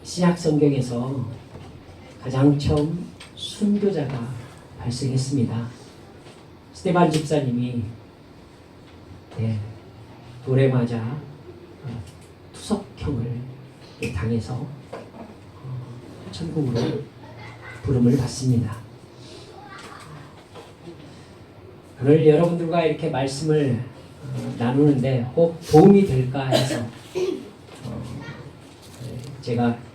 신약 성경에서 가장 처음 순교자가 발생했습니다. 스테반 집사님이 돌에 맞아 투석형을 당해서 천국으로 부름을 받습니다. 오늘 여러분들과 이렇게 말씀을 나누는데 혹 도움이 될까 해서 제가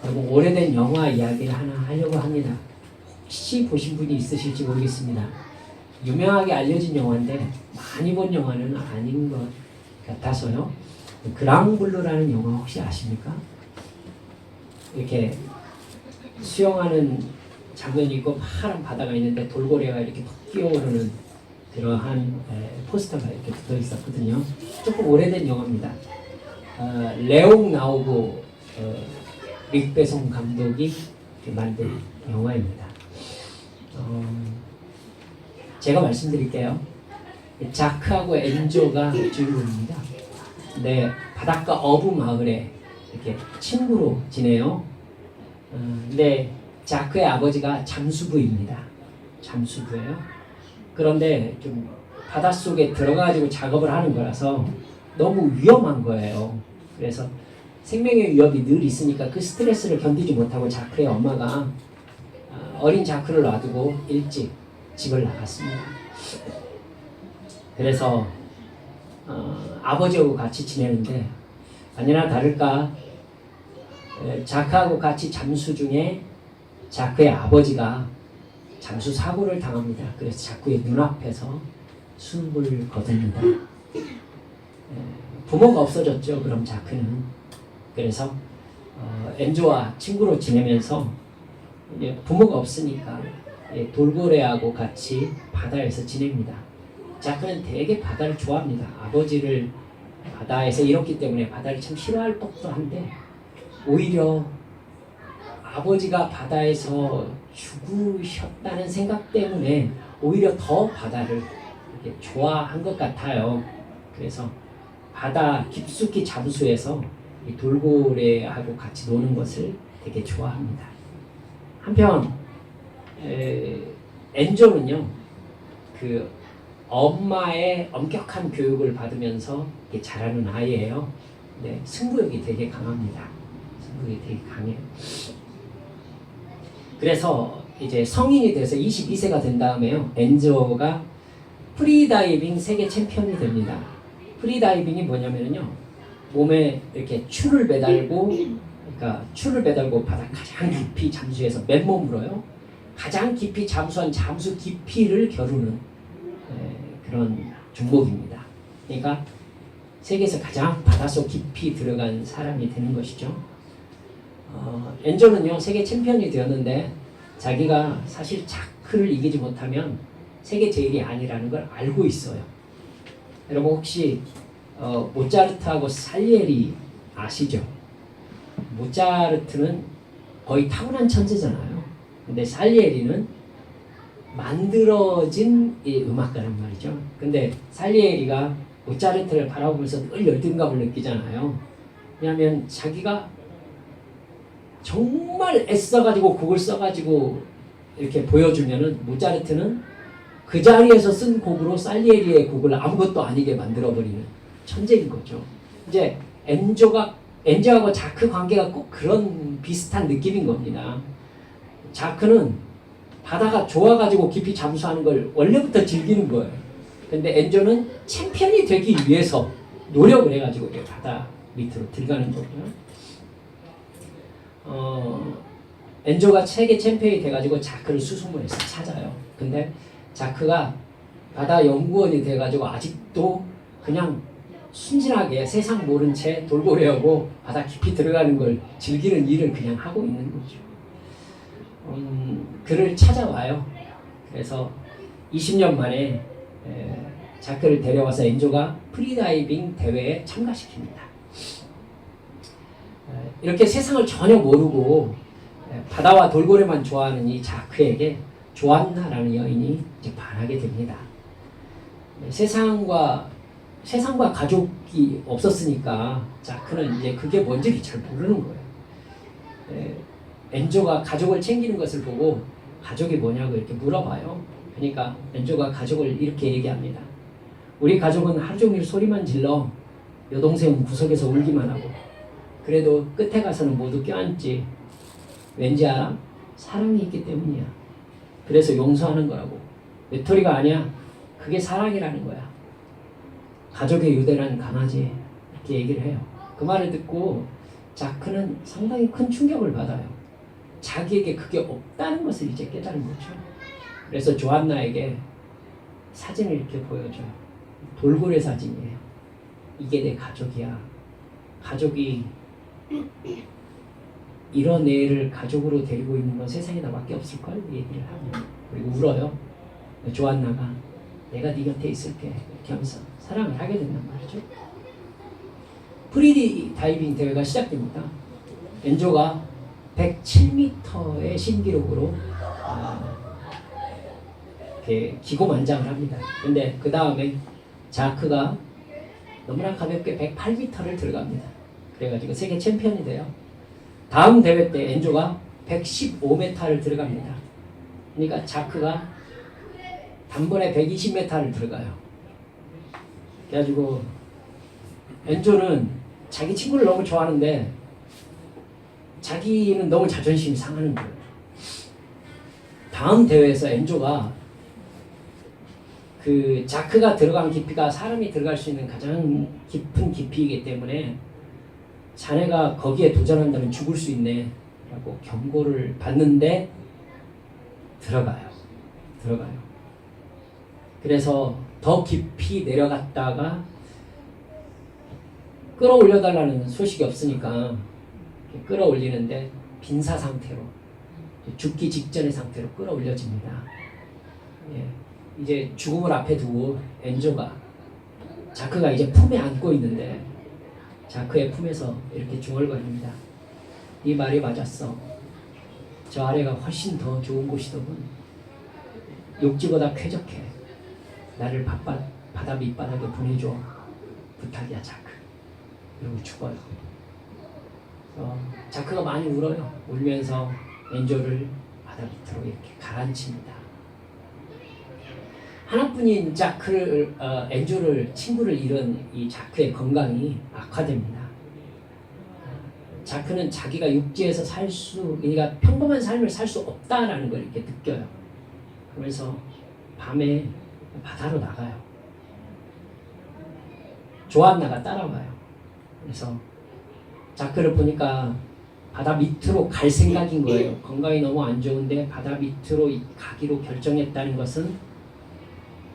너무 오래된 영화 이야기를 하나 하려고 합니다. 혹시 보신 분이 있으실지 모르겠습니다. 유명하게 알려진 영화인데 많이 본 영화는 아닌 것 같아서요. 그랑블루라는 영화 혹시 아십니까? 이렇게 수영하는 장면이 있고 파란 바다가 있는데 돌고래가 이렇게 푹 뛰어오르는 그러한 포스터가 이렇게 붙어 있었거든요. 조금 오래된 영화입니다. 레옹 나오고 릭배송 감독이 만든 영화입니다. 제가 말씀드릴게요. 자크하고 엔조가 주인공입니다. 네, 바닷가 어부 마을에 이렇게 친구로 지내요. 근데 자크의 아버지가 잠수부입니다. 잠수부예요. 그런데 좀 바닷속에 들어가가지고 작업을 하는 거라서 너무 위험한 거예요. 그래서 생명의 위협이 늘 있으니까 그 스트레스를 견디지 못하고 자크의 엄마가 어린 자크를 놔두고 일찍 집을 나갔습니다. 그래서 아버지하고 같이 지내는데 아니나 다를까 자크하고 같이 잠수 중에 자크의 아버지가 잠수 사고를 당합니다. 그래서 자크의 눈앞에서 숨을 거둡니다. 부모가 없어졌죠. 그럼 자크는. 그래서 엔조와 친구로 지내면서 부모가 없으니까 돌고래하고 같이 바다에서 지냅니다. 자크는 되게 바다를 좋아합니다. 아버지를 바다에서 잃었기 때문에 바다를 참 싫어할 법도 한데 오히려 아버지가 바다에서 죽으셨다는 생각 때문에 오히려 더 바다를 이렇게 좋아한 것 같아요. 그래서 바다 깊숙이 잠수해서 이 돌고래하고 같이 노는 것을 되게 좋아합니다. 한편 엔조는요, 그 엄마의 엄격한 교육을 받으면서 이렇게 자라는 아이예요. 네, 승부욕이 되게 강합니다. 승부욕이 되게 강해요. 그래서 이제 성인이 돼서 22세가 된 다음에요, 엔조가 프리다이빙 세계 챔피언이 됩니다. 프리다이빙이 뭐냐면요, 몸에 이렇게 추를 매달고, 그러니까 추를 매달고 바다 가장 깊이 잠수해서 맨몸으로요, 가장 깊이 잠수한 잠수 깊이를 겨루는 그런 종목입니다. 그러니까 세계에서 가장 바닷속 깊이 들어간 사람이 되는 것이죠. 엔조는요, 세계 챔피언이 되었는데 자기가 사실 자크를 이기지 못하면 세계 제일이 아니라는 걸 알고 있어요. 여러분 혹시 모차르트하고 살리에리 아시죠? 모차르트는 거의 타고난 천재잖아요. 근데 살리에리는 만들어진 이 음악가란 말이죠. 근데 살리에리가 모차르트를 바라보면서 늘 열등감을 느끼잖아요. 왜냐하면 자기가 정말 애써가지고 곡을 써가지고 이렇게 보여주면은 모차르트는 그 자리에서 쓴 곡으로 살리에리의 곡을 아무것도 아니게 만들어버리는 천재인 거죠. 이제 엔조하고 자크 관계가 꼭 그런 비슷한 느낌인 겁니다. 자크는 바다가 좋아가지고 깊이 잠수하는 걸 원래부터 즐기는 거예요. 근데 엔조는 챔피언이 되기 위해서 노력을 해가지고 바다 밑으로 들어가는 거고요. 엔조가 세계 챔피언이 돼가지고 자크를 수소문해서 찾아요. 근데 자크가 바다 연구원이 돼가지고 아직도 그냥 순진하게 세상 모른 채 돌고래하고 바다 깊이 들어가는 걸 즐기는 일을 그냥 하고 있는 거죠. 그를 찾아와요. 그래서 20년 만에 자크를 데려와서 엔조가 프리다이빙 대회에 참가시킵니다. 이렇게 세상을 전혀 모르고 바다와 돌고래만 좋아하는 이 자크에게 조안나라는 여인이 이제 반하게 됩니다. 세상과 가족이 없었으니까 자크는 이제 그게 뭔지 잘 모르는 거예요. 엔조가 가족을 챙기는 것을 보고 가족이 뭐냐고 이렇게 물어봐요. 그러니까 엔조가 가족을 이렇게 얘기합니다. 우리 가족은 하루 종일 소리만 질러 여동생은 구석에서 울기만 하고 그래도 끝에 가서는 모두 껴안지. 왠지 알아? 사랑이 있기 때문이야. 그래서 용서하는 거라고. 외톨이가 아니야. 그게 사랑이라는 거야. 가족의 유대란 강아지. 이렇게 얘기를 해요. 그 말을 듣고 자크는 상당히 큰 충격을 받아요. 자기에게 그게 없다는 것을 이제 깨달은 거죠. 그래서 조안나에게 사진을 이렇게 보여줘요. 돌고래 사진이에요. 이게 내 가족이야. 가족이 이런 애를 가족으로 데리고 있는 건 세상에 나밖에 없을걸? 얘기를 하고 그리고 울어요. 조안나가 내가 네 곁에 있을게 이렇게 하면서 사랑을 하게 된단 말이죠. 프리 다이빙 대회가 시작됩니다. 엔조가 107m의 신기록으로 이렇게 기고만장을 합니다. 근데 그 다음에 자크가 너무나 가볍게 108m를 들어갑니다. 그래가지고 세계 챔피언이 돼요. 다음 대회 때 엔조가 115m를 들어갑니다. 그러니까 자크가 단번에 120m를 들어가요. 그래가지고 엔조는 자기 친구를 너무 좋아하는데 자기는 너무 자존심이 상하는 거예요. 다음 대회에서 엔조가 그 자크가 들어간 깊이가 사람이 들어갈 수 있는 가장 깊은 깊이이기 때문에 자네가 거기에 도전한다면 죽을 수 있네 라고 경고를 받는데 들어가요. 그래서 더 깊이 내려갔다가 끌어올려달라는 소식이 없으니까 끌어올리는데 빈사 상태로 죽기 직전의 상태로 끌어올려집니다. 예, 이제 죽음을 앞에 두고 엔조가 자크가 이제 품에 안고 있는데 자크의 품에서 이렇게 중얼거립니다. 네 말이 맞았어. 저 아래가 훨씬 더 좋은 곳이더군. 욕지보다 쾌적해. 나를 바다 밑바닥에 보내줘. 부탁이야 자크. 이러고 죽어요. 자크가 많이 울어요. 울면서 엔조를 바다 밑으로 이렇게 가라앉힙니다. 하나뿐인 자크를 엔조를 친구를 잃은 이 자크의 건강이 악화됩니다. 자크는 자기가 육지에서 그러니까 평범한 삶을 살 수 없다라는 걸 이렇게 느껴요. 그래서 밤에 바다로 나가요. 조안나가 따라와요. 그래서 자크를 보니까 바다 밑으로 갈 생각인 거예요. 건강이 너무 안 좋은데 바다 밑으로 가기로 결정했다는 것은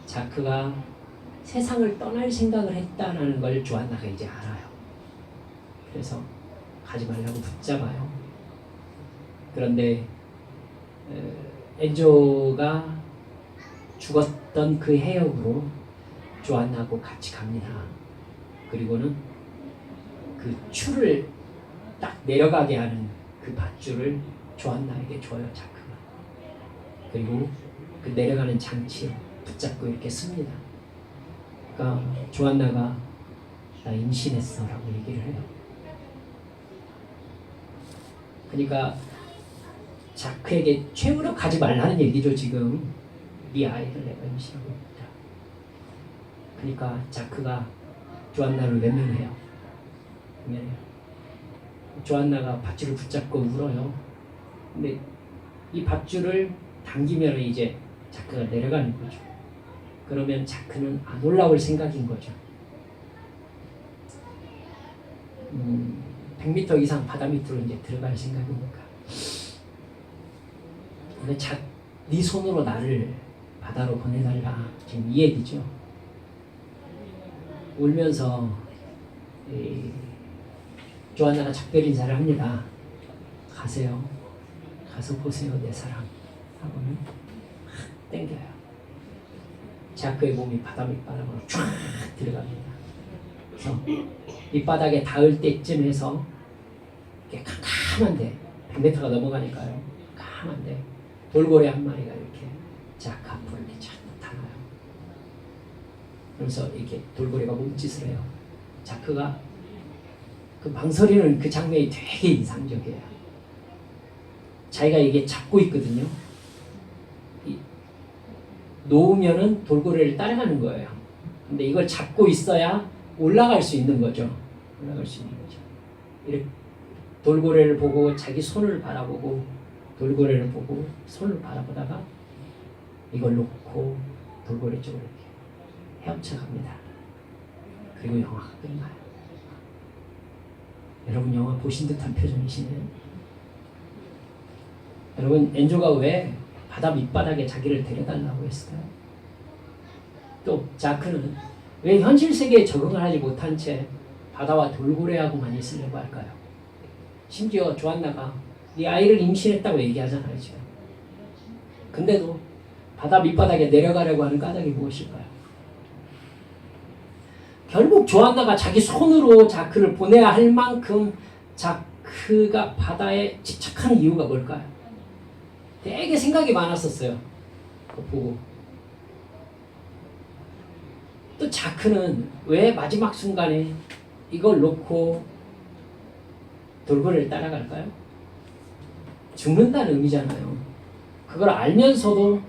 자크가 세상을 떠날 생각을 했다는 걸 조안나가 이제 알아요. 그래서 가지 말라고 붙잡아요. 그런데 엔조가 죽었던 그 해역으로 조안나하고 같이 갑니다. 그리고는 그 추를 딱 내려가게 하는 그 밧줄을 조안나에게 줘요, 자크가. 그리고 그 내려가는 장치를 붙잡고 이렇게 씁니다. 그러니까 조안나가 나 임신했어 라고 얘기를 해요. 그러니까 자크에게 최후로 가지 말라는 얘기죠. 지금 네 아이를 내가 임신하고 있다. 그러니까 자크가 조안나를 외면해요. 조안나가 밧줄을 붙잡고 울어요. 근데 이 밧줄을 당기면 이제 자크가 내려가는 거죠. 그러면 자크는 안 올라올 생각인 거죠. 100m 이상 바다 밑으로 이제 들어갈 생각이니까. 근데 네 손으로 나를 바다로 보내달라. 지금 이 얘기죠. 울면서 조안나가 작별 인사를 합니다. 가세요. 가서 보세요 내 사랑. 하고는 땡겨요. 자크의 몸이 바다 밑바닥으로 쫙 들어갑니다. 그래서 밑바닥에 닿을 때쯤 해서 이렇게 캄캄한데 100m가 넘어가니까요. 캄캄한데 돌고래 한 마리가 이렇게 자크 앞으로 이렇게 쫙 나타나요. 그래서 이렇게 돌고래가 몸짓을 해요. 자크가 그 망설이는 그 장면이 되게 인상적이에요. 자기가 이게 잡고 있거든요. 놓으면은 돌고래를 따라가는 거예요. 근데 이걸 잡고 있어야 올라갈 수 있는 거죠. 올라갈 수 있는 거죠. 이렇게 돌고래를 보고 자기 손을 바라보고 돌고래를 보고 손을 바라보다가 이걸 놓고 돌고래 쪽으로 이렇게 헤엄쳐 갑니다. 그리고 영화가 끝나요. 여러분 영화 보신 듯한 표정이시네요. 여러분 엔조가 왜 바다 밑바닥에 자기를 데려달라고 했을까요? 또 자크는 왜 현실 세계에 적응을 하지 못한 채 바다와 돌고래하고만 있으려고 할까요? 심지어 조안나가 네 아이를 임신했다고 얘기하잖아요 지금. 근데도 바다 밑바닥에 내려가려고 하는 까닭이 무엇일까요? 결국 조안나가 자기 손으로 자크를 보내야 할 만큼 자크가 바다에 집착하는 이유가 뭘까요? 되게 생각이 많았었어요. 보고. 또 자크는 왜 마지막 순간에 이걸 놓고 돌고래를 따라갈까요? 죽는다는 의미잖아요. 그걸 알면서도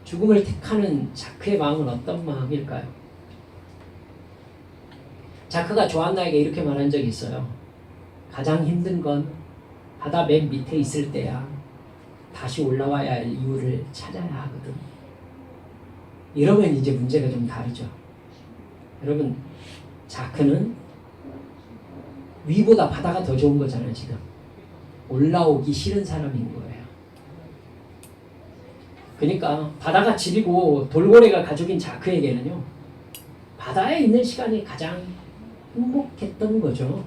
죽음을 택하는 자크의 마음은 어떤 마음일까요? 자크가 조안나에게 이렇게 말한 적이 있어요. 가장 힘든 건 바다 맨 밑에 있을 때야. 다시 올라와야 할 이유를 찾아야 하거든. 이러면 이제 문제가 좀 다르죠. 여러분, 자크는 위보다 바다가 더 좋은 거잖아요, 지금. 올라오기 싫은 사람인 거예요. 그러니까 바다가 집이고 돌고래가 가족인 자크에게는요, 바다에 있는 시간이 가장 행복했던 거죠.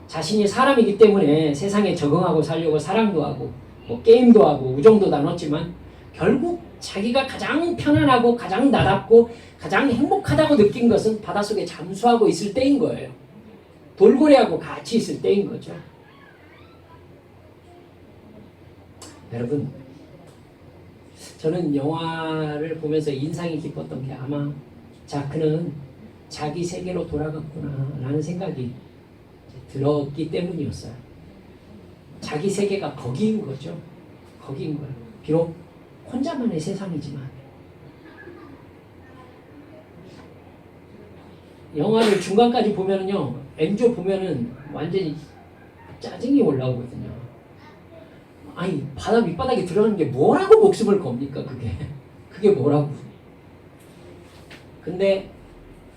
자신이 사람이기 때문에 세상에 적응하고 살려고 사랑도 하고 뭐 게임도 하고 우정도 나눴지만 결국 자기가 가장 편안하고 가장 나답고 가장 행복하다고 느낀 것은 바닷속에 잠수하고 있을 때인 거예요. 돌고래하고 같이 있을 때인 거죠. 여러분, 저는 영화를 보면서 인상이 깊었던 게 아마 자크는 자기 세계로 돌아갔구나 라는 생각이 들었기 때문이었어요. 자기 세계가 거기인 거죠. 거기인 거예요. 비록 혼자만의 세상이지만. 영화를 중간까지 보면은요, 엔조 보면은 완전히 짜증이 올라오거든요. 아니, 바다 밑바닥에 들어가는 게 뭐라고 목숨을 겁니까, 그게. 그게 뭐라고. 근데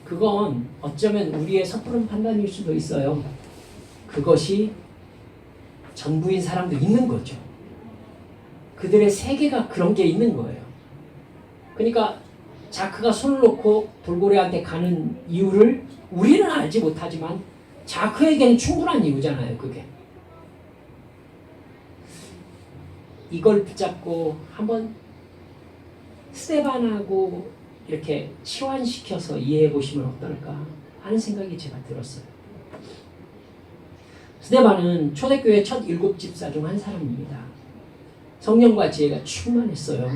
그건 어쩌면 우리의 섣부른 판단일 수도 있어요. 그것이 전부인 사람도 있는 거죠. 그들의 세계가 그런 게 있는 거예요. 그러니까 자크가 손을 놓고 돌고래한테 가는 이유를 우리는 알지 못하지만 자크에게는 충분한 이유잖아요, 그게. 이걸 붙잡고 한번 스데반하고 이렇게 치환시켜서 이해해 보시면 어떨까 하는 생각이 제가 들었어요. 스데반은 초대교회 첫 7집사 중 한 사람입니다. 성령과 지혜가 충만했어요.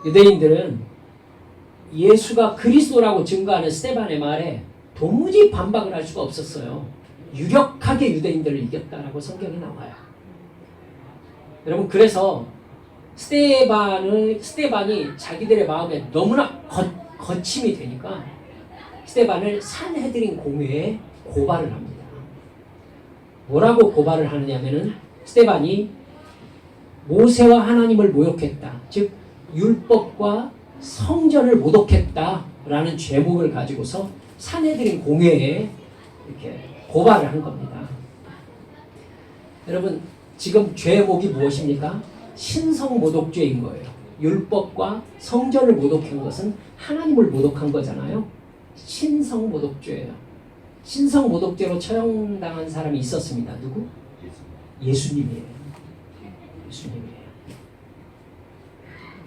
유대인들은 예수가 그리스도라고 증거하는 스데반의 말에 도무지 반박을 할 수가 없었어요. 유력하게 유대인들을 이겼다라고 성경에 나와요. 여러분, 그래서 스데반이 자기들의 마음에 너무나 거침이 되니까 스데반을 산헤드린 공회에 고발을 합니다. 뭐라고 고발을 하느냐면은 스데반이 모세와 하나님을 모욕했다. 즉 율법과 성전을 모독했다라는 죄목을 가지고서 산헤드린 공회에 이렇게 고발을 한 겁니다. 여러분, 지금 죄목이 무엇입니까? 신성모독죄인 거예요. 율법과 성전을 모독한 것은 하나님을 모독한 거잖아요. 신성모독죄예요. 신성모독죄로 처형당한 사람이 있었습니다. 누구? 예수님이에요. 예수님이에요.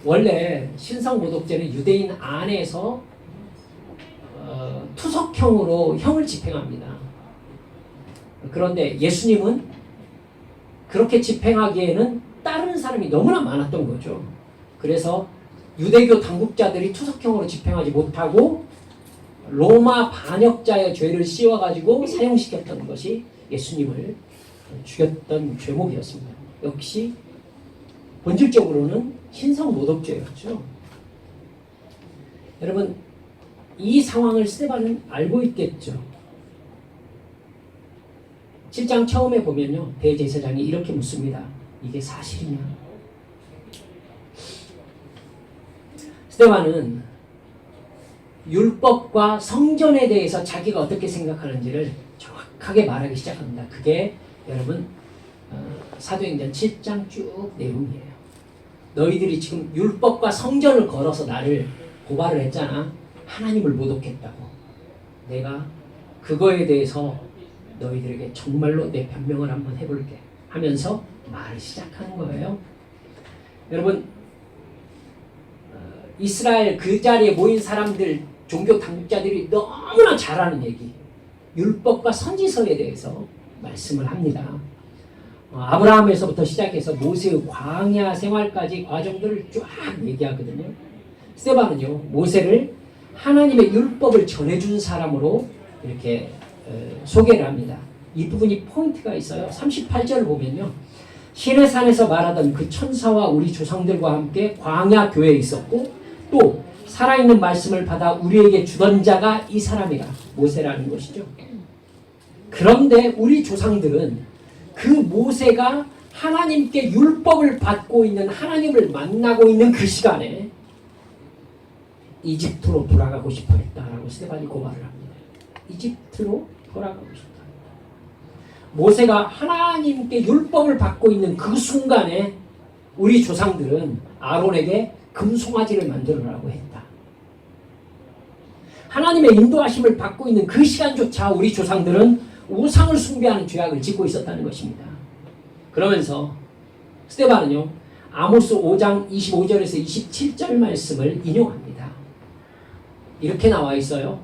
원래 신성모독죄는 유대인 안에서 투석형으로 형을 집행합니다. 그런데 예수님은 그렇게 집행하기에는 다른 사람이 너무나 많았던 거죠. 그래서 유대교 당국자들이 투석형으로 집행하지 못하고 로마 반역자의 죄를 씌워가지고 사용시켰던 것이 예수님을 죽였던 죄목이었습니다. 역시 본질적으로는 신성모독죄였죠. 여러분, 이 상황을 스데반은 알고 있겠죠. 7장 처음에 보면요, 대제사장이 이렇게 묻습니다. 이게 사실이냐? 스데반은 율법과 성전에 대해서 자기가 어떻게 생각하는지를 정확하게 말하기 시작합니다. 그게 여러분 사도행전 7장 쭉 내용이에요. 너희들이 지금 율법과 성전을 걸어서 나를 고발을 했잖아. 하나님을 모독했다고. 내가 그거에 대해서 너희들에게 정말로 내 변명을 한번 해볼게 하면서 말을 시작하는 거예요. 여러분, 이스라엘 그 자리에 모인 사람들, 종교 당국자들이 너무나 잘 아는 얘기, 율법과 선지서에 대해서 말씀을 합니다. 아브라함에서부터 시작해서 모세의 광야 생활까지 과정들을 쫙 얘기하거든요. 스데반은요, 모세를 하나님의 율법을 전해준 사람으로 이렇게 소개를 합니다. 이 부분이 포인트가 있어요. 38절을 보면요, 시내산에서 말하던 그 천사와 우리 조상들과 함께 광야 교회에 있었고 또 살아있는 말씀을 받아 우리에게 주던 자가 이 사람이라, 모세라는 것이죠. 그런데 우리 조상들은 그 모세가 하나님께 율법을 받고 있는, 하나님을 만나고 있는 그 시간에 이집트로 돌아가고 싶어 했다라고 스데반이 고발을 합니다. 이집트로 돌아가고 싶다. 모세가 하나님께 율법을 받고 있는 그 순간에 우리 조상들은 아론에게 금송아지를 만들어라고 했다. 하나님의 인도하심을 받고 있는 그 시간조차 우리 조상들은 우상을 숭배하는 죄악을 짓고 있었다는 것입니다. 그러면서 스데반은요, 아모스 5장 25절에서 27절 말씀을 인용합니다. 이렇게 나와 있어요.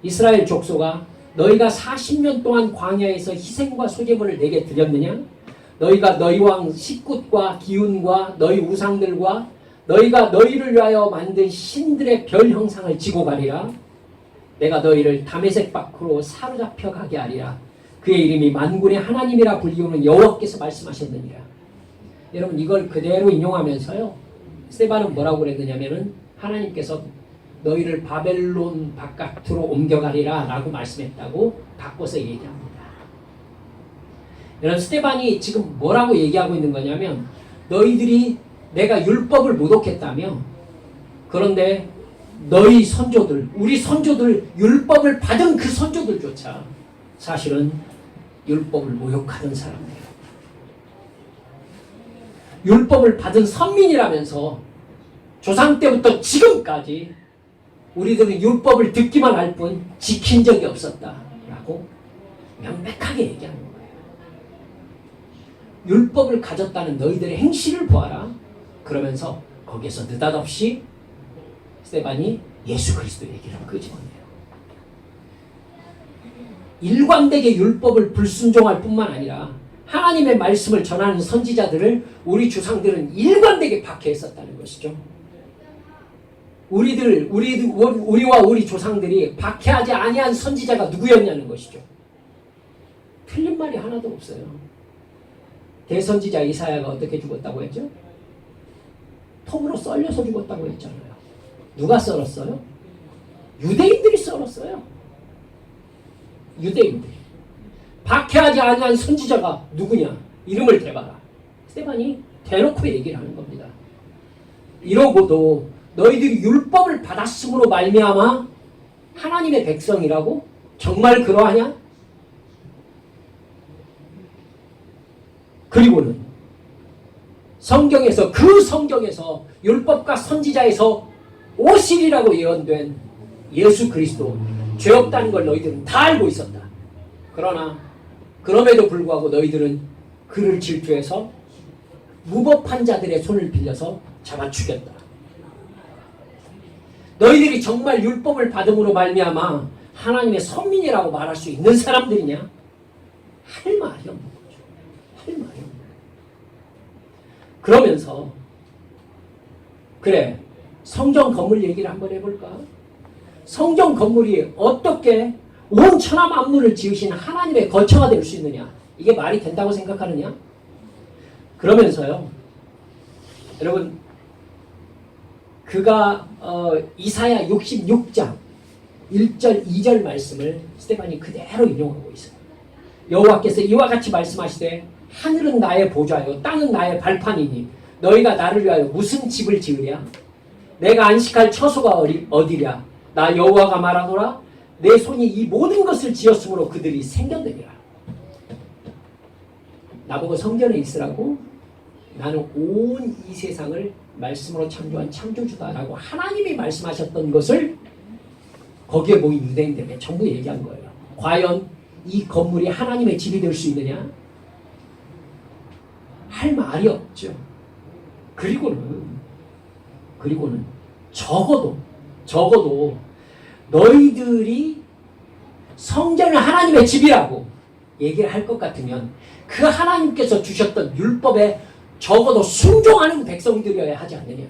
이스라엘 족속아, 너희가 40년 동안 광야에서 희생과 소제물을 내게 드렸느냐? 너희가 너희 왕 식굿과 기운과 너희 우상들과 너희가 너희를 위하여 만든 신들의 별 형상을 지고 가리라. 내가 너희를 다메섹 밖으로 사로잡혀 가게 하리라. 그의 이름이 만군의 하나님이라 불리우는 여호와께서 말씀하셨느니라. 여러분, 이걸 그대로 인용하면서요, 스데반은 뭐라고 그랬느냐면은 하나님께서 너희를 바벨론 바깥으로 옮겨가리라 라고 말씀했다고 바꿔서 얘기합니다. 여러분, 스데반이 지금 뭐라고 얘기하고 있는 거냐면, 너희들이 내가 율법을 모독했다며, 그런데 너희 선조들, 우리 선조들, 율법을 받은 그 선조들조차 사실은 율법을 모욕하던 사람들이에요. 율법을 받은 선민이라면서 조상 때부터 지금까지 우리들은 율법을 듣기만 할 뿐 지킨 적이 없었다라고 명백하게 얘기하는 거예요. 율법을 가졌다는 너희들의 행실을 보아라. 그러면서 거기에서 느닷없이 스데반이 예수 그리스도 얘기를 끄집어내요. 일관되게 율법을 불순종할 뿐만 아니라 하나님의 말씀을 전하는 선지자들을 우리 조상들은 일관되게 박해했었다는 것이죠. 우리와 우리 조상들이 박해하지 아니한 선지자가 누구였냐는 것이죠. 틀린 말이 하나도 없어요. 대선지자 이사야가 어떻게 죽었다고 했죠? 톱으로 썰려서 죽었다고 했잖아요. 누가 썰었어요? 유대인들이 썰었어요. 유대인들이. 박해하지 아니한 선지자가 누구냐? 이름을 대봐라. 스데반이 대놓고 얘기를 하는 겁니다. 이러고도 너희들이 율법을 받았음으로 말미암아 하나님의 백성이라고? 정말 그러하냐? 그리고는 성경에서, 그 성경에서 율법과 선지자에서 오실이라고 예언된 예수 그리스도, 죄 없다는 걸 너희들은 다 알고 있었다. 그러나 그럼에도 불구하고 너희들은 그를 질투해서 무법한 자들의 손을 빌려서 잡아 죽였다. 너희들이 정말 율법을 받음으로 말미암아 하나님의 선민이라고 말할 수 있는 사람들이냐? 할 말이 없는 거죠. 할 말이 없는 거예요. 그러면서 그래, 성전 건물 얘기를 한번 해볼까? 성전 건물이 어떻게 온 천하 만물을 지으신 하나님의 거처가 될 수 있느냐? 이게 말이 된다고 생각하느냐? 그러면서요. 여러분 그가 이사야 66장 1절 2절 말씀을 스데반이 그대로 인용하고 있어요. 여호와께서 이와 같이 말씀하시되 하늘은 나의 보좌요 땅은 나의 발판이니 너희가 나를 위하여 무슨 집을 지으랴? 내가 안식할 처소가 어디랴? 나 여호와가 말하노라. 내 손이 이 모든 것을 지었으므로 그들이 생겨내리라. 나보고 성전에 있으라고? 나는 온 이 세상을 말씀으로 창조한 창조주다라고 하나님이 말씀하셨던 것을 거기에 모인 유대인들에게 전부 얘기한 거예요. 과연 이 건물이 하나님의 집이 될 수 있느냐? 할 말이 없죠. 그리고는 적어도 너희들이 성전을 하나님의 집이라고 얘기를 할 것 같으면 그 하나님께서 주셨던 율법에 적어도 순종하는 백성들이어야 하지 않느냐.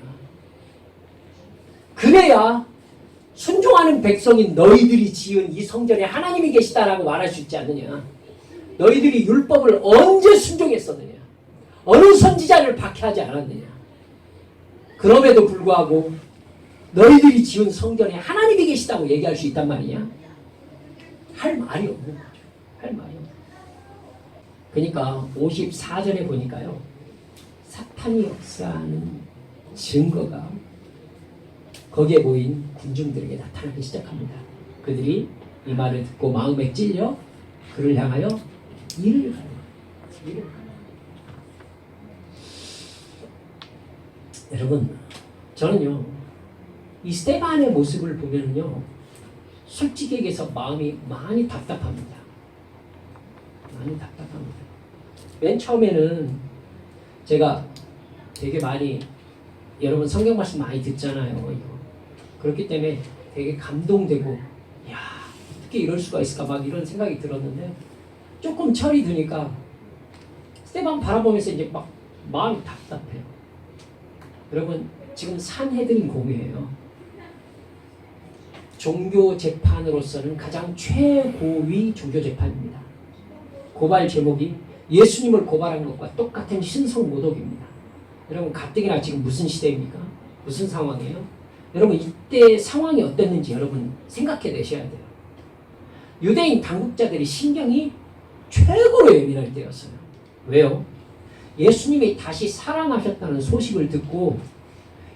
그래야 순종하는 백성인 너희들이 지은 이 성전에 하나님이 계시다라고 말할 수 있지 않느냐. 너희들이 율법을 언제 순종했었느냐. 어느 선지자를 박해하지 않았느냐. 그럼에도 불구하고 너희들이 지은 성전에 하나님이 계시다고 얘기할 수 있단 말이냐. 할 말이 없는 거죠. 할 말이 없는 거죠. 그러니까 54절에 보니까요. 사탄이 역사하는 증거가 거기에 모인 군중들에게 나타나기 시작합니다. 그들이 이 말을 듣고 마음에 찔려 그를 향하여 이를 가요. 여러분, 저는요 이 스데반의 모습을 보면요 솔직히 얘기해서 마음이 많이 답답합니다. 많이 답답합니다. 맨 처음에는 제가 되게 많이 여러분 성경 말씀 많이 듣잖아요. 그렇기 때문에 되게 감동되고 야 어떻게 이럴 수가 있을까 막 이런 생각이 들었는데 조금 철이 드니까 스데반 바라보면서 이제 막 마음이 답답해요. 여러분 지금 산헤드린 공회예요. 종교 재판으로서는 가장 최고위 종교 재판입니다. 고발 제목이 예수님을 고발한 것과 똑같은 신성모독입니다. 여러분 가뜩이나 지금 무슨 시대입니까? 무슨 상황이에요? 여러분 이때 상황이 어땠는지 여러분 생각해 내셔야 돼요. 유대인 당국자들이 신경이 최고로 예민할 때였어요. 왜요? 예수님이 다시 살아나셨다는 소식을 듣고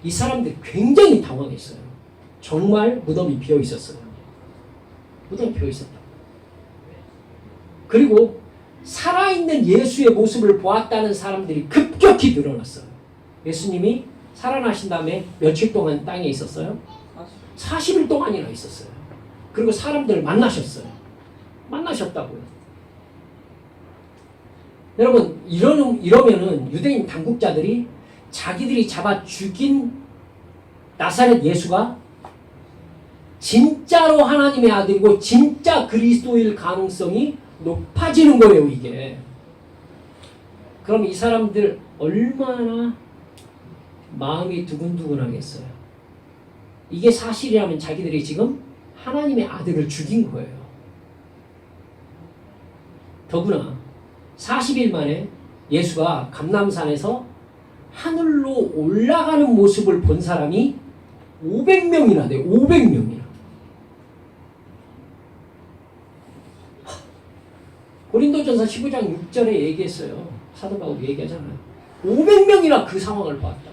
이 사람들이 굉장히 당황했어요. 정말 무덤이 비어 있었어요. 무덤이 비어 있었다. 그리고 살아있는 예수의 모습을 보았다는 사람들이 급격히 늘어났어요. 예수님이 살아나신 다음에 며칠 동안 땅에 있었어요? 40일 동안이나 있었어요. 그리고 사람들을 만나셨어요. 만나셨다고요. 여러분 이러면은 유대인 당국자들이 자기들이 잡아 죽인 나사렛 예수가 진짜로 하나님의 아들이고 진짜 그리스도일 가능성이 높아지는 거예요. 이게. 그럼 이 사람들 얼마나 마음이 두근두근하겠어요. 이게 사실이라면 자기들이 지금 하나님의 아들을 죽인 거예요. 더구나 40일 만에 예수가 감람산에서 하늘로 올라가는 모습을 본 사람이 500명이나 돼요. 500명이나. 고린도전서 15장 6절에 얘기했어요. 사도 바울이 얘기하잖아요. 500명이나 그 상황을 봤다.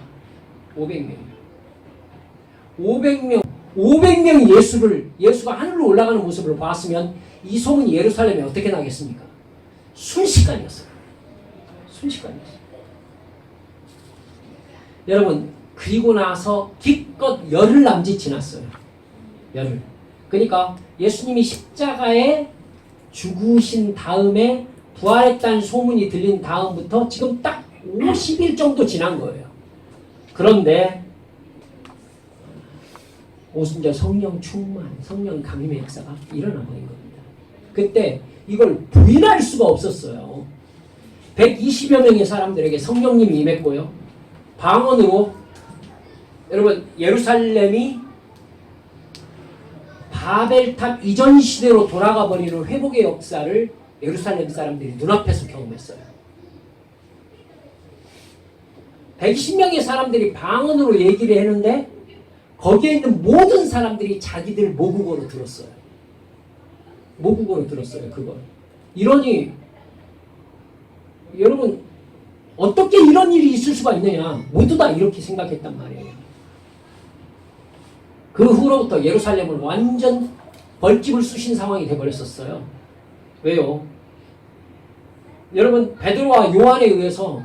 500명이 예수가 하늘로 올라가는 모습을 봤으면 이 소문이 예루살렘에 어떻게 나겠습니까? 순식간이었어요. 순식간이었어요. 여러분 그리고 나서 기껏 열흘 남짓 지났어요. 열흘. 그러니까 예수님이 십자가에 죽으신 다음에 부활했다는 소문이 들린 다음부터 지금 딱 50일 정도 지난 거예요. 그런데 오순절 성령 충만, 성령 강림의 역사가 일어나 버린 겁니다. 그때 이걸 부인할 수가 없었어요. 120여 명의 사람들에게 성령님이 임했고요. 방언으로 여러분 예루살렘이 바벨탑 이전 시대로 돌아가 버리는 회복의 역사를 예루살렘 사람들이 눈앞에서 경험했어요. 120명의 사람들이 방언으로 얘기를 했는데 거기에 있는 모든 사람들이 자기들 모국어로 들었어요. 모국어로 들었어요. 그걸. 이러니 여러분 어떻게 이런 일이 있을 수가 있느냐. 모두 다 이렇게 생각했단 말이에요. 그 후로부터 예루살렘은 완전 벌집을 쑤신 상황이 돼버렸었어요. 왜요? 여러분 베드로와 요한에 의해서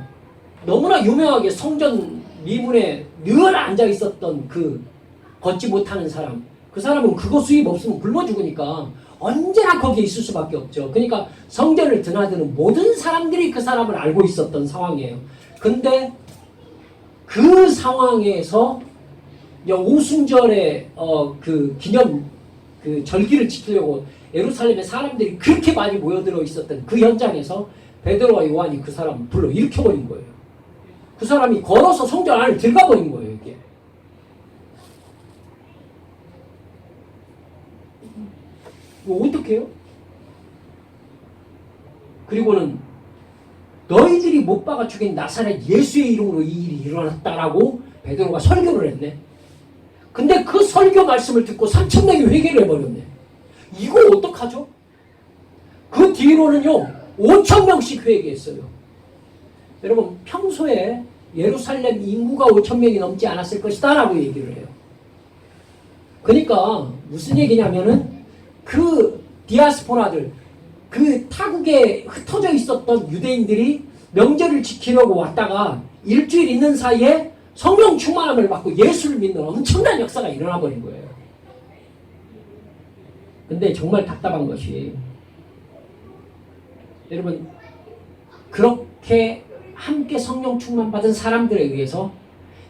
너무나 유명하게 성전 미문에 늘 앉아 있었던 그 걷지 못하는 사람, 그 사람은 그거 수입 없으면 굶어 죽으니까 언제나 거기에 있을 수밖에 없죠. 그러니까 성전을 드나드는 모든 사람들이 그 사람을 알고 있었던 상황이에요. 근데 그 상황에서 오순절에 그 기념 그 절기를 지키려고 예루살렘에 사람들이 그렇게 많이 모여들어 있었던 그 현장에서 베드로와 요한이 그 사람을 불러 일으켜버린 거예요. 그 사람이 걸어서 성전 안에 들어가 버린 거예요. 이게. 이거 어떻게 해요? 그리고는 너희들이 못 박아 죽인 나사렛 예수의 이름으로 이 일이 일어났다라고 베드로가 설교를 했네. 근데 그 설교 말씀을 듣고 3,000명이 회개를 해버렸네. 이거 어떡하죠? 그 뒤로는요 5,000명씩 회개했어요. 여러분 평소에 예루살렘 인구가 5,000명이 넘지 않았을 것이다 라고 얘기를 해요. 그러니까 무슨 얘기냐면은 그 디아스포라들, 그 타국에 흩어져 있었던 유대인들이 명절을 지키려고 왔다가 일주일 있는 사이에 성령 충만함을 받고 예수를 믿는 엄청난 역사가 일어나 버린 거예요. 근데 정말 답답한 것이 여러분 그렇게 함께 성령 충만 받은 사람들에 의해서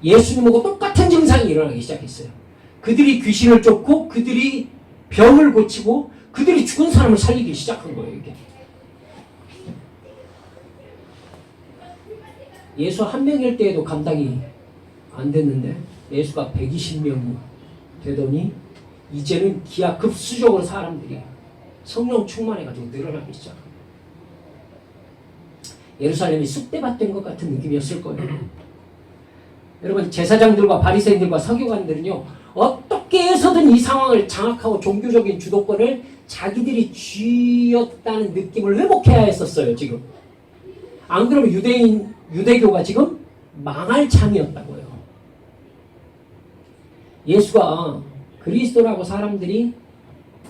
예수님하고 똑같은 증상이 일어나기 시작했어요. 그들이 귀신을 쫓고 그들이 병을 고치고 그들이 죽은 사람을 살리기 시작한 거예요. 이게. 예수 한 명일 때에도 감당이 안 됐는데 예수가 120명이 되더니 이제는 기하급수적으로 사람들이 성령 충만해가지고 늘어나기 시작합니다. 예루살렘이 쑥대밭 된 것 같은 느낌이었을 거예요. 여러분 제사장들과 바리새인들과 서기관들은요 어떻게 해서든 이 상황을 장악하고 종교적인 주도권을 자기들이 쥐었다는 느낌을 회복해야 했었어요. 지금 안 그러면 유대교가 지금 망할 참이었다고요. 예수가 그리스도라고 사람들이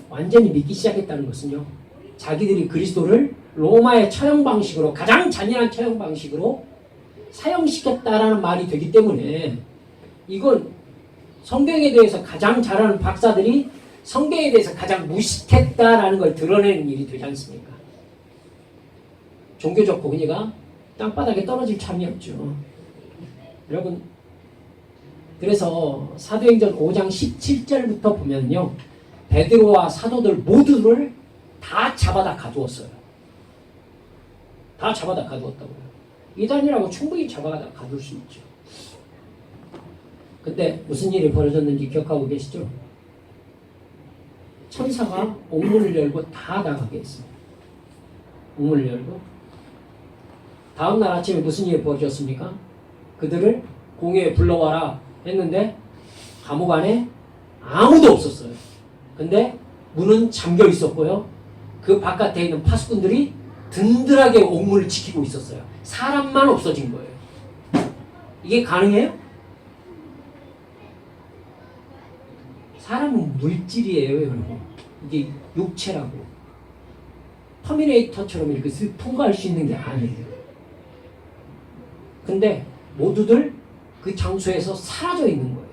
완전히 믿기 시작했다는 것은요 자기들이 그리스도를 로마의 처형 방식으로 가장 잔인한 처형 방식으로 사형시켰다라는 말이 되기 때문에 이건 성경에 대해서 가장 잘하는 박사들이 성경에 대해서 가장 무식했다라는 걸 드러내는 일이 되지 않습니까? 종교적 고뇌가 땅바닥에 떨어질 참이었죠. 여러분 그래서 사도행전 5장 17절부터 보면요 베드로와 사도들 모두를 다 잡아다 가두었어요. 다 잡아다 가두었다고요. 이단이라고 충분히 잡아다 가둘 수 있죠. 근데 무슨 일이 벌어졌는지 기억하고 계시죠? 천사가 옥문을 열고 다 나가게 했습니다. 옥문을 열고 다음날 아침에 무슨 일이 벌어졌습니까? 그들을 공회에 불러와라 했는데 감옥 안에 아무도 없었어요. 근데 문은 잠겨 있었고요. 그 바깥에 있는 파수꾼들이 든든하게 옥문을 지키고 있었어요. 사람만 없어진 거예요. 이게 가능해요? 사람은 물질이에요, 여러분. 이게 육체라고. 터미네이터처럼 이렇게 쓱 통과할 수 있는 게 아니에요. 근데 모두들 그 장소에서 사라져 있는 거예요.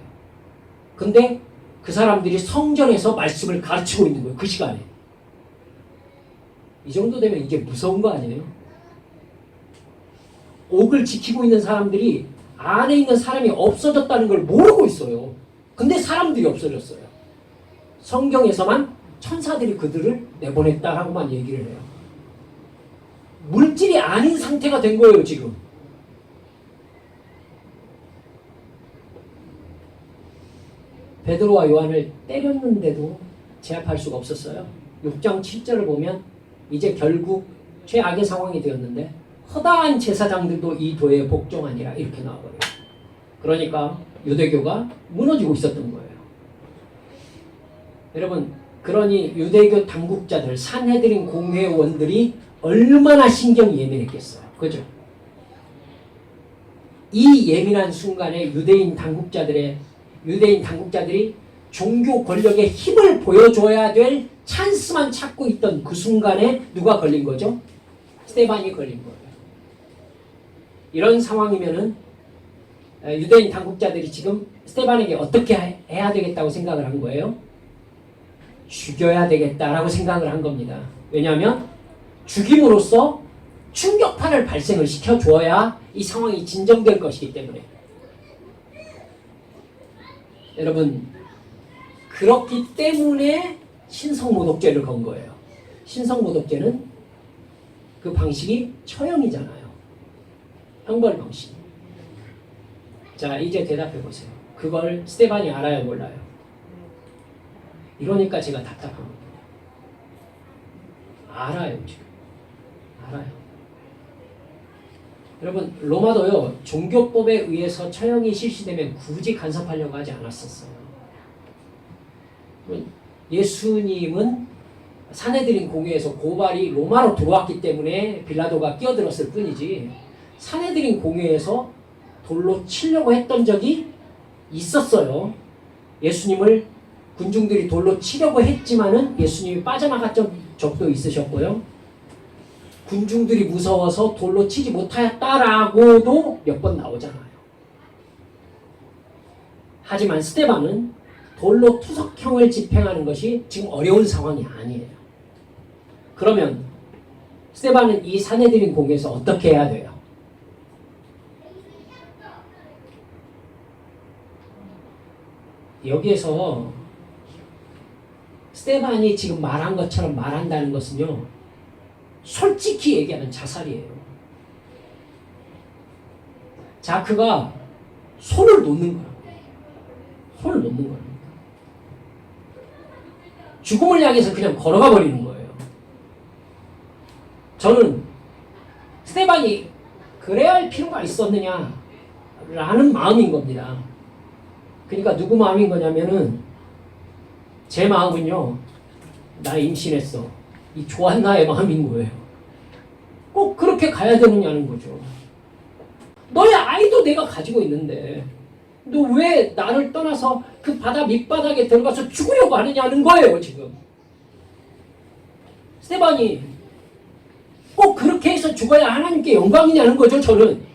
근데 그 사람들이 성전에서 말씀을 가르치고 있는 거예요. 그 시간에. 이 정도 되면 이게 무서운 거 아니에요? 옥을 지키고 있는 사람들이 안에 있는 사람이 없어졌다는 걸 모르고 있어요. 근데 사람들이 없어졌어요. 성경에서만 천사들이 그들을 내보냈다라고만 얘기를 해요. 물질이 아닌 상태가 된 거예요, 지금. 베드로와 요한을 때렸는데도 제압할 수가 없었어요. 6장 7절을 보면 이제 결국 최악의 상황이 되었는데 허다한 제사장들도 이 도에 복종하니라 이렇게 나와버려요. 그러니까 유대교가 무너지고 있었던 거예요. 여러분, 그러니 유대교 당국자들, 산헤드린 공회원들이 얼마나 신경이 예민했겠어요. 그죠? 이 예민한 순간에 유대인 당국자들이 종교 권력의 힘을 보여줘야 될 찬스만 찾고 있던 그 순간에 누가 걸린 거죠? 스데반이 걸린 거예요. 이런 상황이면은 유대인 당국자들이 지금 스데반에게 어떻게 해야 되겠다고 생각을 한 거예요? 죽여야 되겠다라고 생각을 한 겁니다. 왜냐하면 죽임으로써 충격파를 발생을 시켜줘야 이 상황이 진정될 것이기 때문에. 여러분, 그렇기 때문에 신성모독죄를 건 거예요. 신성모독죄는 그 방식이 처형이잖아요. 형벌 방식. 자, 이제 대답해 보세요. 그걸 스데반이 알아요, 몰라요? 이러니까 제가 답답한 겁니다. 알아요, 지금. 알아요. 여러분, 로마도요, 종교법에 의해서 처형이 실시되면 굳이 간섭하려고 하지 않았었어요. 예수님은 산헤드린 공회에서 고발이 로마로 들어왔기 때문에 빌라도가 끼어들었을 뿐이지, 산헤드린 공회에서 돌로 치려고 했던 적이 있었어요. 예수님을 군중들이 돌로 치려고 했지만은 예수님이 빠져나갔던 적도 있으셨고요. 군중들이 무서워서 돌로 치지 못하였다라고도 몇 번 나오잖아요. 하지만 스데반은 돌로 투석형을 집행하는 것이 지금 어려운 상황이 아니에요. 그러면 스데반은 이 산헤드린 공회에서 어떻게 해야 돼요? 여기에서 스데반이 지금 말한 것처럼 말한다는 것은요, 솔직히 얘기하면 자살이에요. 자, 그가 손을 놓는 거라고. 손을 놓는 겁니다. 죽음을 향해서 그냥 걸어가 버리는 거예요. 저는 스데반이 그래야 할 필요가 있었느냐 라는 마음인 겁니다. 그러니까 누구 마음인 거냐면은, 제 마음은요, 나 임신했어, 이 조한나의 마음인 거예요. 꼭 그렇게 가야 되느냐는 거죠. 너의 아이도 내가 가지고 있는데 너 왜 나를 떠나서 그 바다 밑바닥에 들어가서 죽으려고 하느냐는 거예요, 지금. 스데반이 꼭 그렇게 해서 죽어야 하나님께 영광이냐는 거죠, 저는.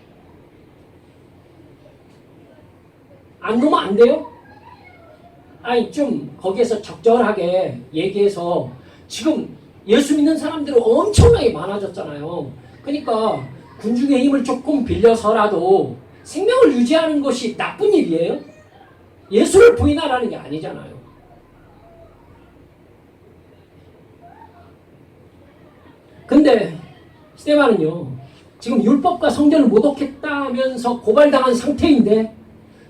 안 놓으면 안 돼요? 아니, 좀 거기에서 적절하게 얘기해서, 지금 예수 믿는 사람들은 엄청나게 많아졌잖아요. 그러니까 군중의 힘을 조금 빌려서라도 생명을 유지하는 것이 나쁜 일이에요? 예수를 부인하라는 게 아니잖아요. 근데 스데반은요, 지금 율법과 성전을 모독했다면서 고발당한 상태인데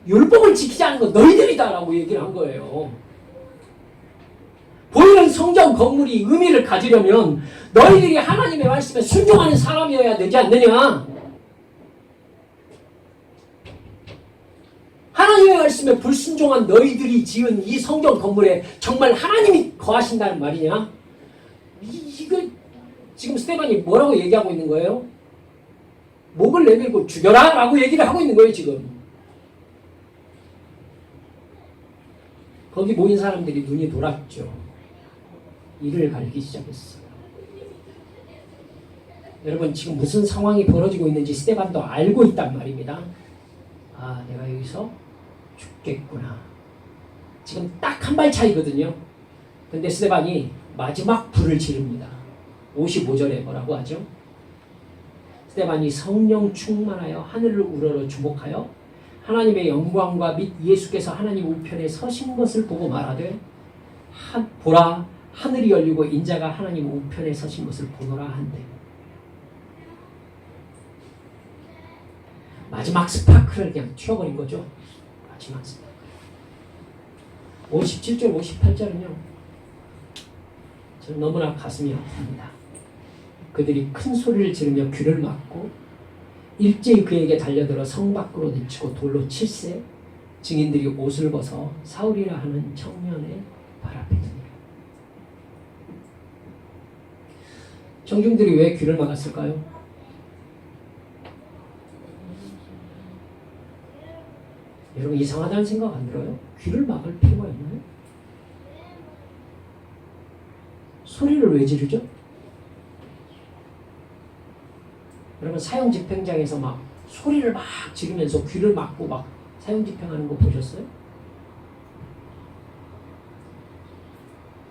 율법을 지키지 않은 건 너희들이다라고 얘기를 한 거예요. 보이는 성전 건물이 의미를 가지려면 너희들이 하나님의 말씀에 순종하는 사람이어야 되지 않느냐? 하나님의 말씀에 불순종한 너희들이 지은 이 성전 건물에 정말 하나님이 거하신다는 말이냐? 이거 지금 스데반이 뭐라고 얘기하고 있는 거예요? 목을 내밀고 죽여라 라고 얘기를 하고 있는 거예요, 지금. 거기 모인 사람들이 눈이 돌았죠. 이를 갈기 시작했어요. 여러분, 지금 무슨 상황이 벌어지고 있는지 스데반도 알고 있단 말입니다. 아, 내가 여기서 죽겠구나. 지금 딱 한 발 차이거든요. 근데 스데반이 마지막 불을 지릅니다. 55절에 뭐라고 하죠? 스데반이 성령 충만하여 하늘을 우러러 주목하여 하나님의 영광과 및 예수께서 하나님 우편에 서신 것을 보고 말하되, 보라, 하늘이 열리고 인자가 하나님 우편에 서신 것을 보노라 한대. 마지막 스파크를 그냥 튀어버린 거죠. 마지막 스파크. 57절, 58절은요, 저는 너무나 가슴이 아픕니다. 그들이 큰 소리를 지르며 귀를 막고 일제히 그에게 달려들어 성 밖으로 내치고 돌로 칠세. 증인들이 옷을 벗어 사울이라 하는 청년의 발 앞에 두니라. 청중들이 왜 귀를 막았을까요? 여러분 이상하다는 생각 안 들어요? 귀를 막을 필요가 있나요? 소리를 왜 지르죠? 여러분 사형집행장에서 막 소리를 막 지르면서 귀를 막고 막 사형집행하는 거 보셨어요?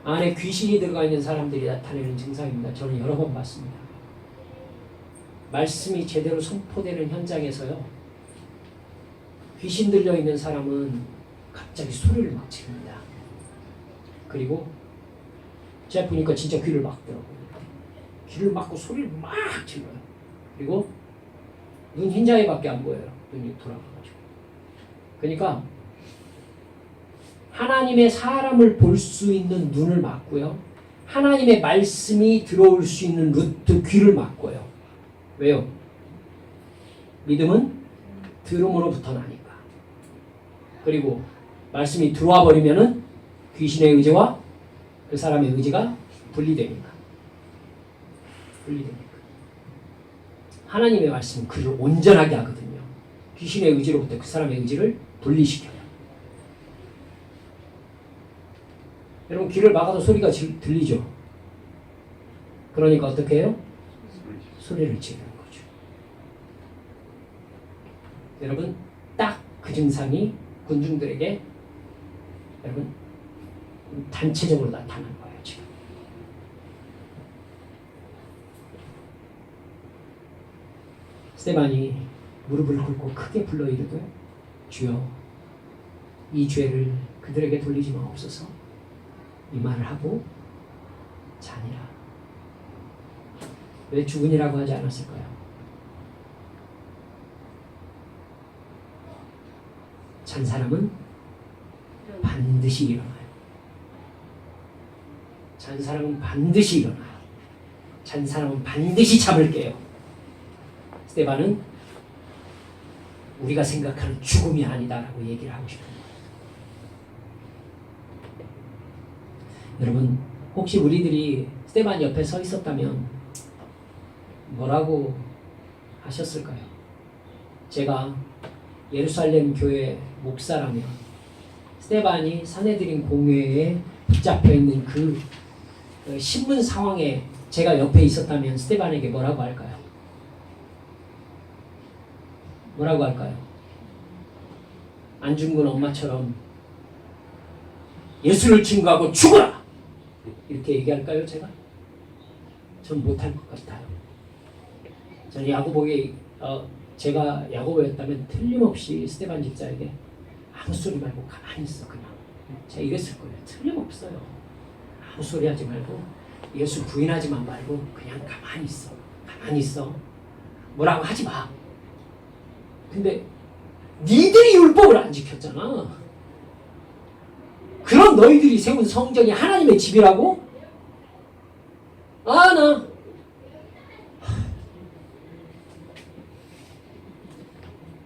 안에 귀신이 들어가 있는 사람들이 나타내는 증상입니다. 저는 여러 번 봤습니다. 말씀이 제대로 선포되는 현장에서요. 귀신 들려 있는 사람은 갑자기 소리를 막 지릅니다. 그리고 제가 보니까 진짜 귀를 막더라고요. 귀를 막고 소리를 막 질러요. 그리고 눈 흰자에밖에 안 보여요. 눈이 돌아가가지고. 그러니까 하나님의 사람을 볼 수 있는 눈을 막고요. 하나님의 말씀이 들어올 수 있는 루트 귀를 막고요. 왜요? 믿음은 들음으로부터 나니까. 그리고 말씀이 들어와 버리면은 귀신의 의지와 그 사람의 의지가 분리되니까. 하나님의 말씀은 그를 온전하게 하거든요. 귀신의 의지로부터 그 사람의 의지를 분리시켜요. 여러분 귀를 막아도 소리가 들리죠? 그러니까 어떻게 해요? 소리를 지르는 거죠. 여러분 딱 그 증상이 군중들에게 여러분 단체적으로 나타난 거예요. 지금. 스데반이 무릎을 꿇고 크게 불러 이르되 주여 이 죄를 그들에게 돌리지 마옵소서. 이 말을 하고 자니라. 왜 죽으니라고 하지 않았을까요? 잔 사람은 반드시 일어나요. 잔 사람은 반드시 일어나요. 잔 사람은 반드시 잠을 깨요. 스데반은 우리가 생각하는 죽음이 아니다라고 얘기를 하고 싶은 거예요. 여러분 혹시 우리들이 스데반 옆에 서 있었다면 뭐라고 하셨을까요? 제가 예루살렘 교회 목사라면 스데반이 사내들인 공회에 붙잡혀 있는 그 신문 상황에 제가 옆에 있었다면 스데반에게 뭐라고 할까요? 뭐라고 할까요? 안중근 엄마처럼 예수를 증거하고 죽어라! 이렇게 얘기할까요, 제가? 전 못할 것 같아요. 저는 야고보에 제가 야고보였다면 틀림없이 스데반 집사에게 아무 소리 말고 가만히 있어 그냥. 제가 이랬을 거예요. 틀림없어요. 아무 소리 하지 말고 예수 부인하지만 말고 그냥 가만히 있어. 가만히 있어. 뭐라고 하지 마. 근데 니들이 율법을 안 지켰잖아. 그런 너희들이 세운 성전이 하나님의 집이라고? 나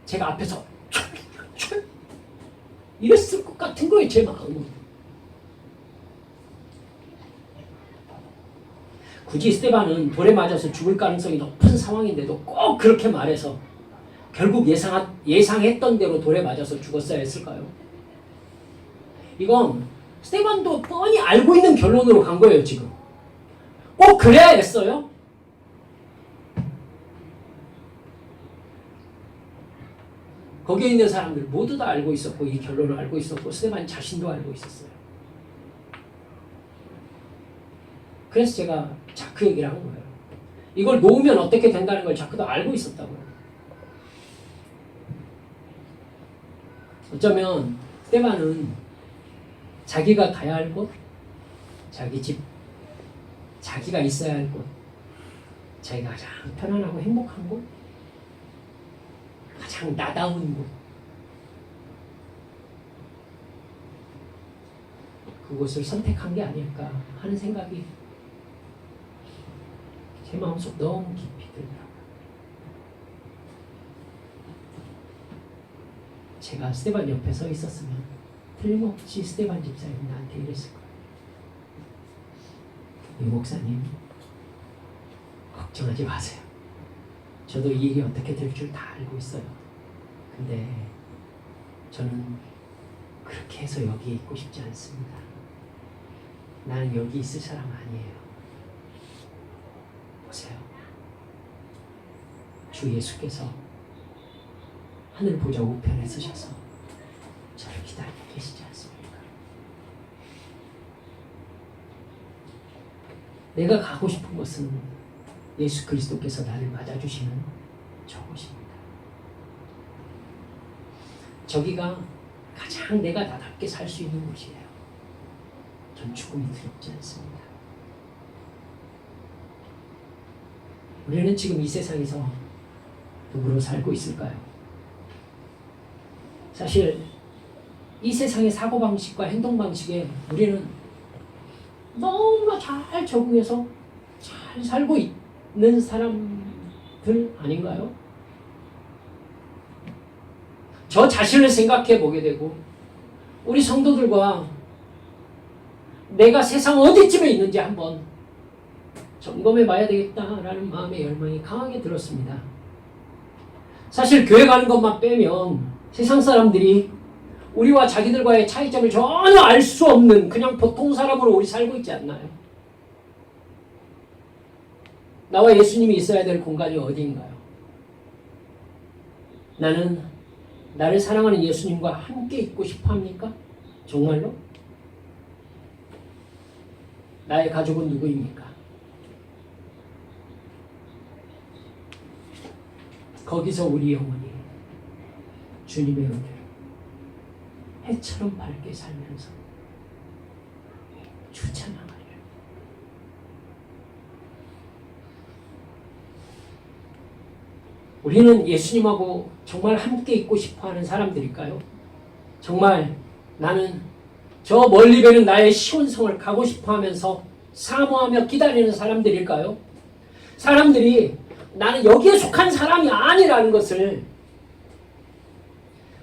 제가 앞에서 이랬을 것 같은 거예요. 제 마음은. 굳이 스데반은 돌에 맞아서 죽을 가능성이 높은 상황인데도 꼭 그렇게 말해서 결국 예상했던 대로 돌에 맞아서 죽었어야 했을까요? 이건 스데반도 뻔히 알고 있는 결론으로 간 거예요. 지금 꼭 그래야 했어요? 거기에 있는 사람들 모두 다 알고 있었고 이 결론을 알고 있었고 스데반 자신도 알고 있었어요. 그래서 제가 자크 얘기를 한 거예요. 이걸 놓으면 어떻게 된다는 걸 자크도 알고 있었다고요. 어쩌면 스데반은 자기가 가야 할 곳, 자기 집, 자기가 있어야 할 곳, 자기가 가장 편안하고 행복한 곳, 가장 나다운 곳, 그곳을 선택한 게 아닐까 하는 생각이 제 마음속 너무 깊이 들더라고요. 제가 스테반 옆에 서 있었으면 틀림없이 스테반 집사님 나한테 이랬을 거예요. 이 목사님, 걱정하지 마세요. 저도 이 일이 어떻게 될 줄 다 알고 있어요. 근데 저는 그렇게 해서 여기에 있고 싶지 않습니다. 나는 여기 있을 사람 아니에요. 보세요. 주 예수께서 하늘 보좌 우편에 서셔서 저를 기다리고 계시지 않습니까? 내가 가고 싶은 곳은 예수 그리스도께서 나를 맞아주시는 저곳입니다. 저기가 가장 내가 나답게 살 수 있는 곳이에요. 전 죽음이 두렵지 않습니다. 우리는 지금 이 세상에서 누구로 살고 있을까요? 사실 이 세상의 사고방식과 행동방식에 우리는 너무나 잘 적응해서 잘 살고 있는 사람들 아닌가요? 저 자신을 생각해 보게 되고 우리 성도들과 내가 세상 어디쯤에 있는지 한번 점검해 봐야 되겠다라는 마음의 열망이 강하게 들었습니다. 사실 교회 가는 것만 빼면 세상 사람들이 우리와 자기들과의 차이점을 전혀 알 수 없는 그냥 보통 사람으로 우리 살고 있지 않나요? 나와 예수님이 있어야 될 공간이 어디인가요? 나는 나를 사랑하는 예수님과 함께 있고 싶어 합니까? 정말로? 나의 가족은 누구입니까? 거기서 우리 영혼이 주님의 은혜로 해처럼 밝게 살면서 주 찬양하리라. 우리는 예수님하고 정말 함께 있고 싶어하는 사람들일까요? 정말 나는 저 멀리 배는 나의 시온성을 가고 싶어하면서 사모하며 기다리는 사람들일까요? 사람들이 나는 여기에 속한 사람이 아니라는 것을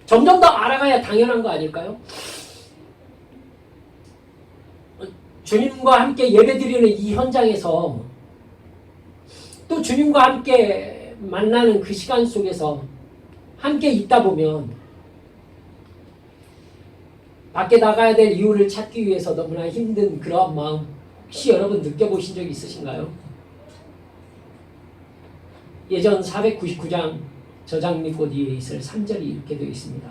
점점 더 알아가야 당연한 거 아닐까요? 주님과 함께 예배드리는 이 현장에서 또 주님과 함께 만나는 그 시간 속에서 함께 있다 보면 밖에 나가야 될 이유를 찾기 위해서 너무나 힘든 그러한 마음 혹시 여러분 느껴보신 적 있으신가요? 예전 499장 저장미꽃 위에 있을 3절이 이렇게 되어 있습니다.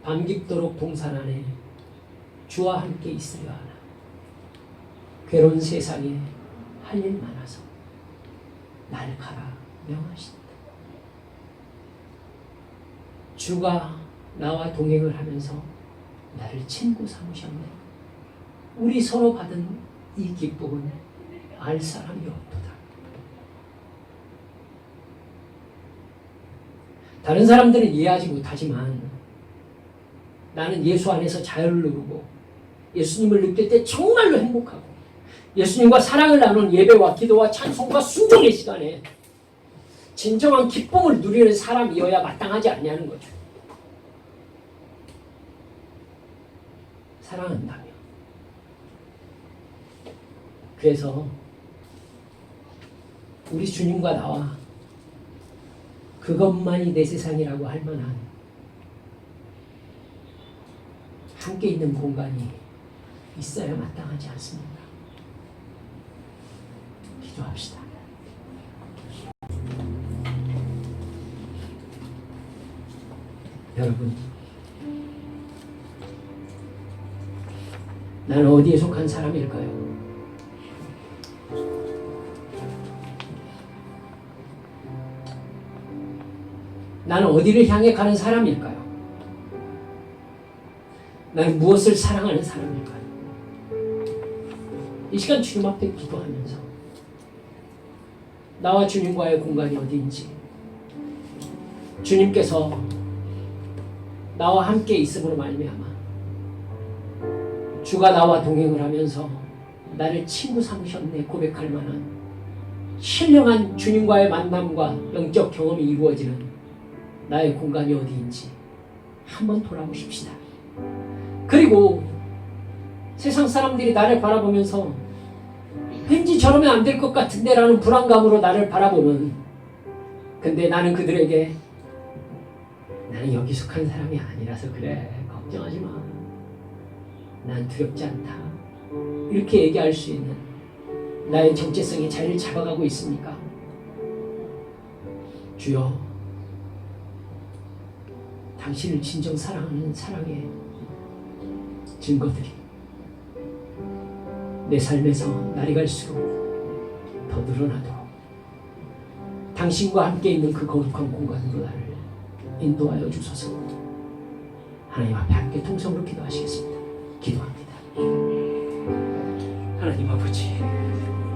밤 깊도록 동산 안에 주와 함께 있으려 하나 괴로운 세상에 할 일 많아서 날 가라 명하신다. 주가 나와 동행을 하면서 나를 친구 삼으셨네. 우리 서로 받은 이 기쁨은 알 사람이 없도다. 다른 사람들은 이해하지 못하지만 나는 예수 안에서 자유를 누르고 예수님을 느낄 때 정말로 행복하고 예수님과 사랑을 나누는 예배와 기도와 찬송과 순종의 시간에 진정한 기쁨을 누리는 사람이어야 마땅하지 않냐는 거죠. 사랑한다며. 그래서 우리 주님과 나와 그것만이 내 세상이라고 할 만한 함께 있는 공간이 있어야 마땅하지 않습니까? 기도합시다. 여러분, 나는 어디에 속한 사람일까요? 나는 어디를 향해 가는 사람일까요? 나는 무엇을 사랑하는 사람일까요? 이 시간 주님 앞에 기도하면서 나와 주님과의 공간이 어디인지, 주님께서 나와 함께 있음으로 말미암아 주가 나와 동행을 하면서 나를 친구 삼으셨네 고백할 만한 신령한 주님과의 만남과 영적 경험이 이루어지는 나의 공간이 어디인지 한번 돌아보십시다. 그리고 세상 사람들이 나를 바라보면서 왠지 저러면 안 될 것 같은데 라는 불안감으로 나를 바라보는, 근데 나는 그들에게 나는 여기 속한 사람이 아니라서 그래, 걱정하지 마, 난 두렵지 않다, 이렇게 얘기할 수 있는 나의 정체성이 자리를 잡아가고 있습니까? 주여, 당신을 진정 사랑하는 사랑의 증거들이 내 삶에서 날이 갈수록 더 늘어나도록 당신과 함께 있는 그 거룩한 공간으로 나를 인도하여 주소서. 하나님 앞에 함께 통성으로 기도하시겠습니다. 기도합니다.